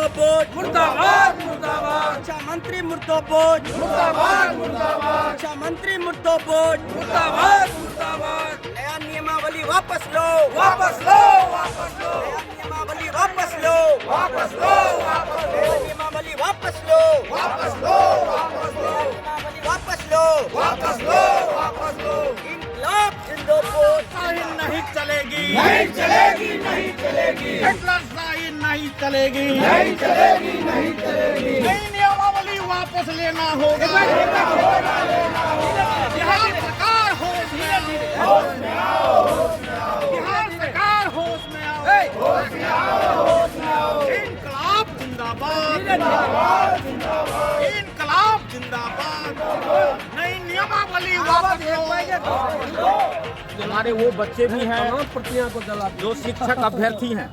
मुर्दाबाद मुर्दाबाद मुर्दाबाद शिक्षा मंत्री मुर्दाबाद मुर्दाबाद मुर्दाबाद शिक्षा मंत्री मुर्दाबाद मुर्दाबाद मुर्दाबाद नया नियमावली वापस लो वापस लो वापस लो नया नियमावली वापस लो वापस लो वापस लो नया नियमावली वापस लो वापस लो वापस लो नियमावली वापस लो वापस लो वापस लो इनकलाब जिंदाबाद शाही नहीं चलेगी, नहीं चलेगी नहीं चलेगी हिटलर शाही नहीं चलेगी, नहीं चलेगी नहीं चलेगी नई नियमावली वापस लेना होगा। बिहार सरकार होश में आओ, बिहार सरकार होश में आओ, इनकलाब जिंदाबाद, इनकलाब जिंदाबाद, नई नियमावली वापस लो। हमारे वो बच्चे भी हैं जो शिक्षक अभ्यर्थी हैं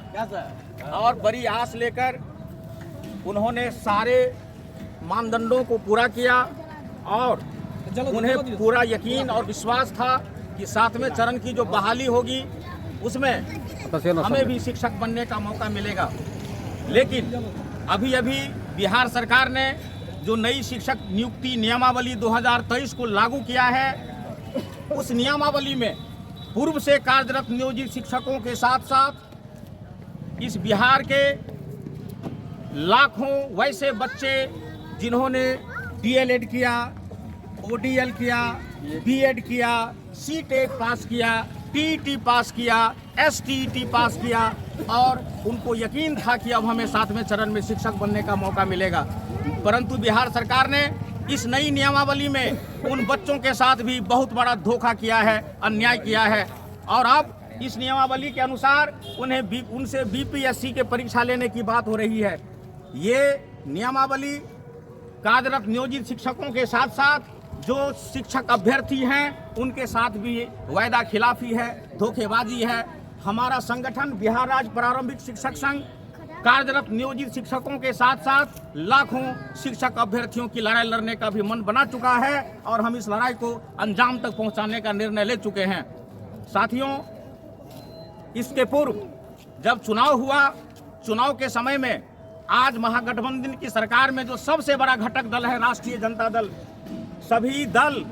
और बड़ी आस लेकर उन्होंने सारे मानदंडों को पूरा किया और उन्हें पूरा यकीन और विश्वास था कि 7वें चरण की जो बहाली होगी उसमें हमें भी शिक्षक बनने का मौका मिलेगा। लेकिन अभी अभी बिहार सरकार ने जो नई शिक्षक नियुक्ति नियमावली 2023 को लागू किया है, उस नियमावली में पूर्व से कार्यरत नियोजित शिक्षकों के साथ साथ इस बिहार के लाखों वैसे बच्चे जिन्होंने डीएलएड किया, ओडीएल किया, बीएड किया, सीटेट पास किया, टीईटी पास किया, एसटीईटी पास किया और उनको यकीन था कि अब हमें 7वें चरण में शिक्षक बनने का मौका मिलेगा, परंतु बिहार सरकार ने इस नई नियमावली में उन बच्चों के साथ भी बहुत बड़ा धोखा किया है, अन्याय किया है और अब इस नियमावली के अनुसार उनसे बीपीएससी के परीक्षा लेने की बात हो रही है। ये नियमावली कार्यरत नियोजित शिक्षकों के साथ साथ जो शिक्षक अभ्यर्थी हैं उनके साथ भी वायदा खिलाफी है, धोखेबाजी है। हमारा संगठन बिहार राज्य प्रारंभिक शिक्षक संघ कार्यरत नियोजित शिक्षकों के साथ साथ लाखों शिक्षक अभ्यर्थियों की लड़ाई लड़ने का भी मन बना चुका है और हम इस लड़ाई को अंजाम तक पहुंचाने का निर्णय ले चुके हैं। साथियों, इसके पूर्व जब चुनाव हुआ, चुनाव के समय में आज महागठबंधन की सरकार में जो सबसे बड़ा घटक दल है राष्ट्रीय जनता दल, सभी दल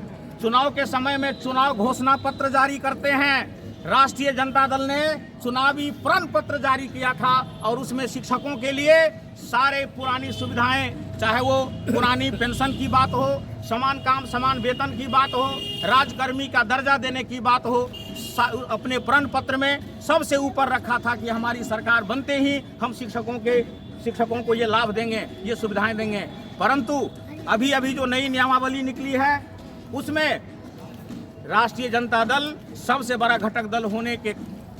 चुनाव के समय में चुनाव घोषणा पत्र जारी करते हैं। राष्ट्रीय जनता दल ने चुनावी प्रण पत्र जारी किया था और उसमें शिक्षकों के लिए सारे पुरानी सुविधाएं, चाहे वो पुरानी पेंशन की बात हो, समान काम समान वेतन की बात हो, राजकर्मी का दर्जा देने की बात हो, अपने प्रण पत्र में सबसे ऊपर रखा था कि हमारी सरकार बनते ही हम शिक्षकों को ये लाभ देंगे, ये सुविधाएं देंगे। परंतु अभी अभी जो नई नियमावली निकली है उसमें राष्ट्रीय जनता दल सबसे बड़ा घटक दल होने के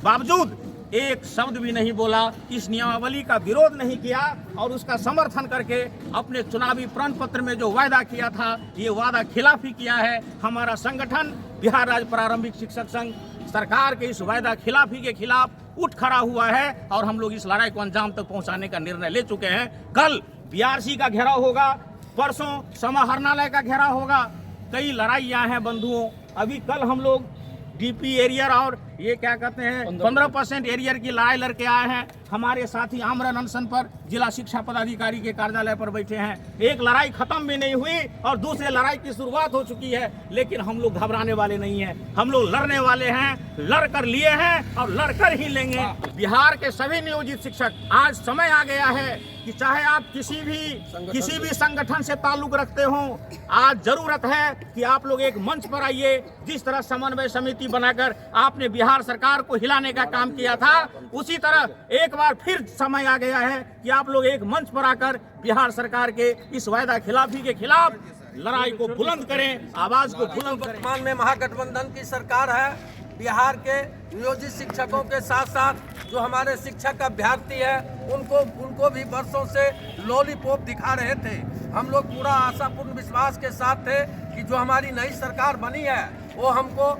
बावजूद एक शब्द भी नहीं बोला, इस नियमावली का विरोध नहीं किया और उसका समर्थन करके अपने चुनावी प्रण पत्र में जो वायदा किया था ये वादा खिलाफी किया है। हमारा संगठन बिहार राज्य प्रारंभिक शिक्षक संघ सरकार के इस वायदा खिलाफी के खिलाफ उठ खड़ा हुआ है और हम लोग इस लड़ाई को अंजाम तक पहुंचाने का निर्णय ले चुके हैं। कल बीआरसी का घेराव होगा, परसों समाहरणालय का घेराव होगा। कई लड़ाइयाँ हैं बंधुओं। अभी कल हम लोग डीपी एरियर और ये क्या कहते हैं 15% एरियर की लड़ाई लड़के आए हैं। हमारे साथी आमरण अनशन पर जिला शिक्षा पदाधिकारी के कार्यालय पर बैठे हैं। एक लड़ाई खत्म भी नहीं हुई और दूसरे लड़ाई की शुरुआत हो चुकी है, लेकिन हम लोग घबराने वाले नहीं हैं। हम लोग लड़ने वाले हैं, लड़ कर लिए हैं और लड़कर ही लेंगे। बिहार के सभी नियोजित शिक्षक, आज समय आ गया है कि चाहे आप किसी भी संगठन से ताल्लुक रखते हो, आज जरूरत है कि आप लोग एक मंच पर आइए। जिस तरह समन्वय समिति बनाकर आपने बिहार सरकार को हिलाने का काम किया था, उसी तरह एक बार फिर समय आ गया है कि आप लोग एक मंच पर आकर बिहार सरकार के इस वायदा खिलाफी के खिलाफ लड़ाई को बुलंद करें, आवाज को बुलंद करें। वर्तमान में महागठबंधन की सरकार है। बिहार के नियोजित शिक्षकों के साथ साथ जो हमारे शिक्षक अभ्यर्थी हैं उनको भी वर्षों से लॉलीपॉप दिखा रहे थे। हम लोग पूरा आशापूर्ण विश्वास के साथ थे कि जो हमारी नई सरकार बनी है वो हमको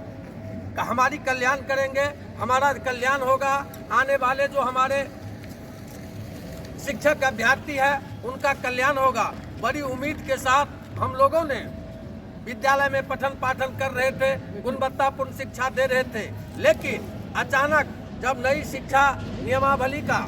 हमारी कल्याण करेंगे, हमारा कल्याण होगा। आने वाले जो हमारे शिक्षक अभ्यर्थी है उनका कल्याण होगा। बड़ी उम्मीद के साथ हम लोगों ने विद्यालय में पठन पाठन कर रहे थे, गुणवत्तापूर्ण शिक्षा दे रहे थे, लेकिन अचानक जब नई शिक्षा नियमावली का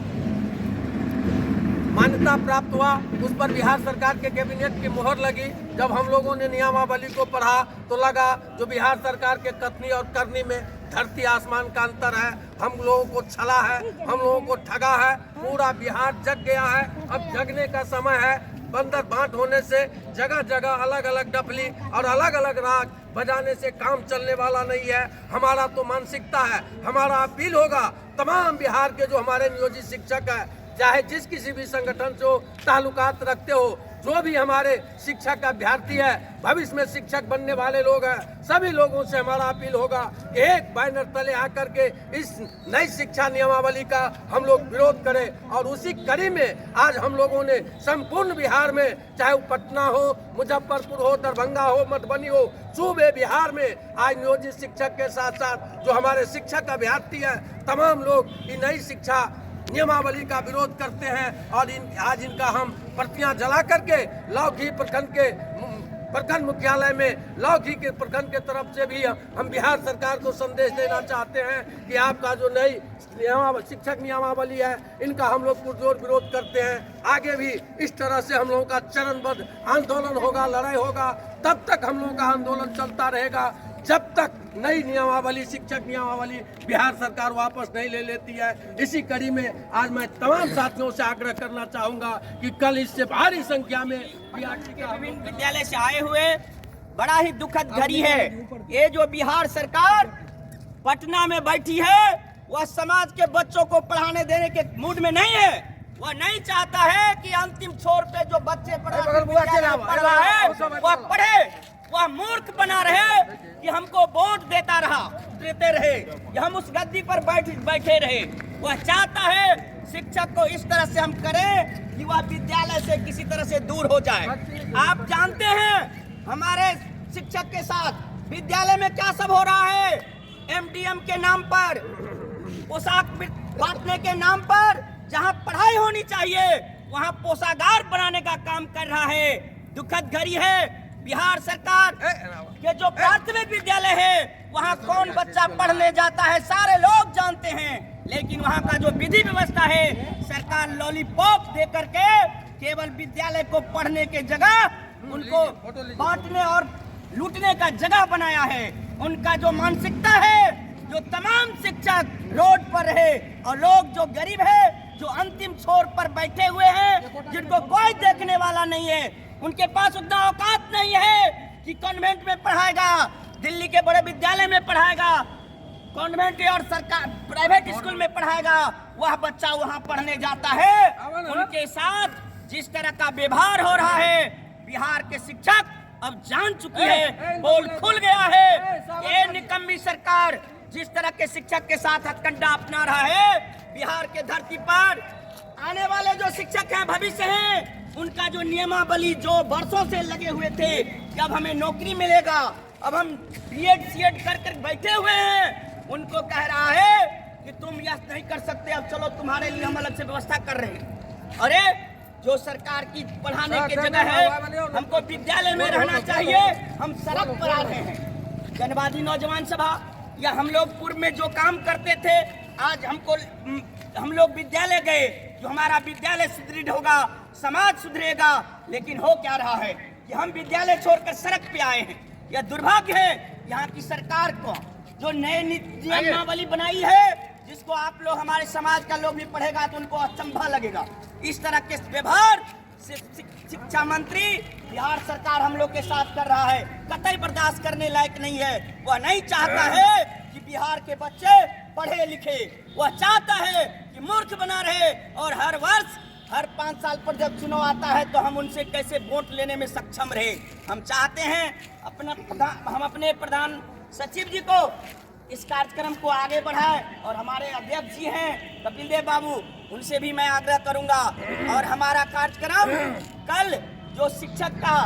मान्यता प्राप्त हुआ, उस पर बिहार सरकार के कैबिनेट की मुहर लगी। जब हम लोगों ने नियमावली को पढ़ा तो लगा जो बिहार सरकार के कथनी और करनी में धरती आसमान का अंतर है। हम लोगों को छला है, हम लोगों को ठगा है। पूरा बिहार जग गया है, अब जगने का समय है। बंदर बांट होने से जगह जगह अलग अलग डफली और अलग अलग राग बजाने से काम चलने वाला नहीं है। हमारा तो मानसिकता है, हमारा अपील होगा तमाम बिहार के जो हमारे नियोजित शिक्षक है, चाहे जिस किसी भी संगठन से ताल्लुकात रखते हो, जो भी हमारे शिक्षक अभ्यर्थी है, भविष्य में शिक्षक बनने वाले लोग हैं, सभी लोगों से हमारा अपील होगा कि एक बैनर तले आकर के इस नई शिक्षा नियमावली का हम लोग विरोध करें। और उसी कड़ी में आज हम लोगों ने संपूर्ण बिहार में, चाहे वो पटना हो, मुजफ्फरपुर हो, दरभंगा हो, मधुबनी हो, सूबे बिहार में आज नियोजित शिक्षक के साथ साथ जो हमारे शिक्षक अभ्यर्थी है, तमाम लोग ये नई शिक्षा नियमावली का विरोध करते हैं। और आज इनका हम प्रतियां जला करके लौकी प्रखंड मुख्यालय में लौकी के प्रखंड के तरफ से भी हम बिहार सरकार को संदेश देना चाहते हैं कि आपका जो नई शिक्षक नियमावली है, इनका हम लोग पुरजोर विरोध करते हैं। आगे भी इस तरह से हम लोगों का चरणबद्ध आंदोलन होगा, लड़ाई होगा, तब तक हम लोगों का आंदोलन चलता रहेगा जब तक नई नियमावली, शिक्षक नियमावली बिहार सरकार वापस नहीं ले लेती है। इसी कड़ी में आज मैं तमाम साथियों से आग्रह करना चाहूंगा कि कल इससे भारी संख्या में विभिन्न विद्यालय से आए हुए बड़ा ही दुखद घड़ी है। ये जो बिहार सरकार पटना में बैठी है, वह समाज के बच्चों को पढ़ाने देने के मूड में नहीं है। वह नहीं चाहता है कि अंतिम छोर पे जो बच्चे पढ़ रहा है वह पढ़े, वह मूर्ख बना रहे कि हमको वोट देते रहे, कि हम उस गद्दी पर बैठे रहे। वह चाहता है शिक्षक को इस तरह से हम करें कि वह विद्यालय से किसी तरह से दूर हो जाए। आप जानते हैं हमारे शिक्षक के साथ विद्यालय में क्या सब हो रहा है। एमडीएम के नाम पर, पोशाक बांटने के नाम पर, जहां पढ़ाई होनी चाहिए वहां पोशागार बनाने का काम कर रहा है। दुखद घड़ी है। बिहार सरकार के जो प्राथमिक विद्यालय है वहाँ कौन बच्चा पढ़ने जाता है सारे लोग जानते हैं, लेकिन वहाँ का जो विधि व्यवस्था है, सरकार लॉलीपॉप दे करके केवल विद्यालय को पढ़ने के जगह उनको बांटने और लूटने का जगह बनाया है। उनका जो मानसिकता है, जो तमाम शिक्षक रोड पर रहे और लोग जो गरीब है, जो अंतिम छोर पर बैठे हुए हैं, जिनको कोई देखने वाला नहीं है, उनके पास उतना औकात नहीं है कि कॉन्वेंट में पढ़ाएगा, दिल्ली के बड़े विद्यालय में पढ़ाएगा, कॉन्वेंट और सरकार प्राइवेट स्कूल में पढ़ाएगा। वह बच्चा वहां पढ़ने जाता है। उनके साथ जिस तरह का व्यवहार हो रहा है, बिहार के शिक्षक अब जान चुकी है, पोल खुल गया है। ये निकम्मी सरकार जिस तरह के शिक्षक के साथ हथकंडा अपना रहा है, बिहार के धरती पर आने वाले जो शिक्षक हैं, भविष्य हैं, उनका जो नियमावली जो वर्षों से लगे हुए थे कि अब हमें नौकरी मिलेगा, अब हम बीएड सीएड कर बैठे हुए हैं, उनको कह रहा है कि तुम यह नहीं कर सकते, अब चलो तुम्हारे लिए हम अलग से व्यवस्था कर रहे हैं। अरे जो सरकार की पढ़ाने की जगह है, हमको विद्यालय में रहना चाहिए, हम सड़क पर आ रहे हैं। जनवादी नौजवान सभा या हम लोग पूर्व में जो काम करते थे, आज हम लोग विद्यालय गए, जो हमारा विद्यालय सुदृढ़ होगा, समाज सुधरेगा। लेकिन हो क्या रहा है कि हम विद्यालय छोड़कर सड़क पे आए हैं। यह दुर्भाग्य है यहाँ की सरकार को, जो नए नियमावली बनाई है, जिसको आप लोग हमारे समाज का लोग भी पढ़ेगा तो उनको अचंभा लगेगा। इस तरह के व्यवहार शिक्षा मंत्री बिहार सरकार हम लोग के साथ कर रहा है, कतई बर्दाश्त करने लायक नहीं है। वह नहीं चाहता है कि बिहार के बच्चे पढ़े लिखे, वह चाहता है कि मूर्ख बना रहे। और हर वर्ष हर 5 साल पर जब चुनाव आता है तो हम उनसे कैसे वोट लेने में सक्षम रहे। हम चाहते हैं हम अपने प्रधान सचिव जी को इस कार्यक्रम को आगे बढ़ाएं और हमारे अध्यक्ष जी हैं कपिल देव बाबू, उनसे भी मैं आग्रह करूंगा। और हमारा कार्यक्रम कल जो शिक्षक का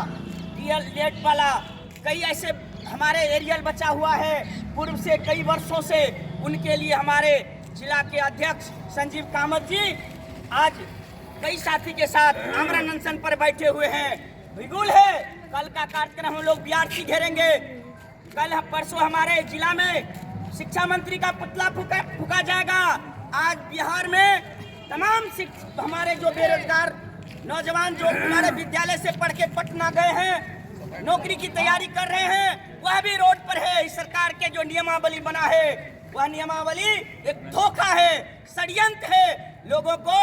डीएलएड वाला कई ऐसे हमारे एरियल बचा हुआ है पूर्व से कई वर्षों से, उनके लिए हमारे जिला के अध्यक्ष संजीव कामत जी आज कई साथी के साथ आमरण अनशन पर बैठे हुए हैं। बिल्कुल है, कल का कार्यक्रम हम लोग बीआरसी घेरेंगे। कल परसों हमारे जिला में शिक्षा मंत्री का पुतला फूका जाएगा। आज बिहार में तमाम हमारे जो बेरोजगार नौजवान जो हमारे विद्यालय से पढ़ के पटना गए हैं, नौकरी की तैयारी कर रहे हैं, वह भी रोड पर है। इस सरकार के जो नियमावली बना है वह नियमावली एक धोखा है, षड्यंत्र है, लोगों को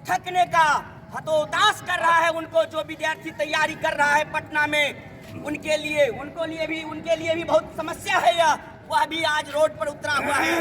ठगने का हतोताश कर रहा है। उनको जो विद्यार्थी तैयारी कर रहा है पटना में, उनके लिए भी बहुत समस्या है। वह भी आज रोड पर उतरा हुआ है।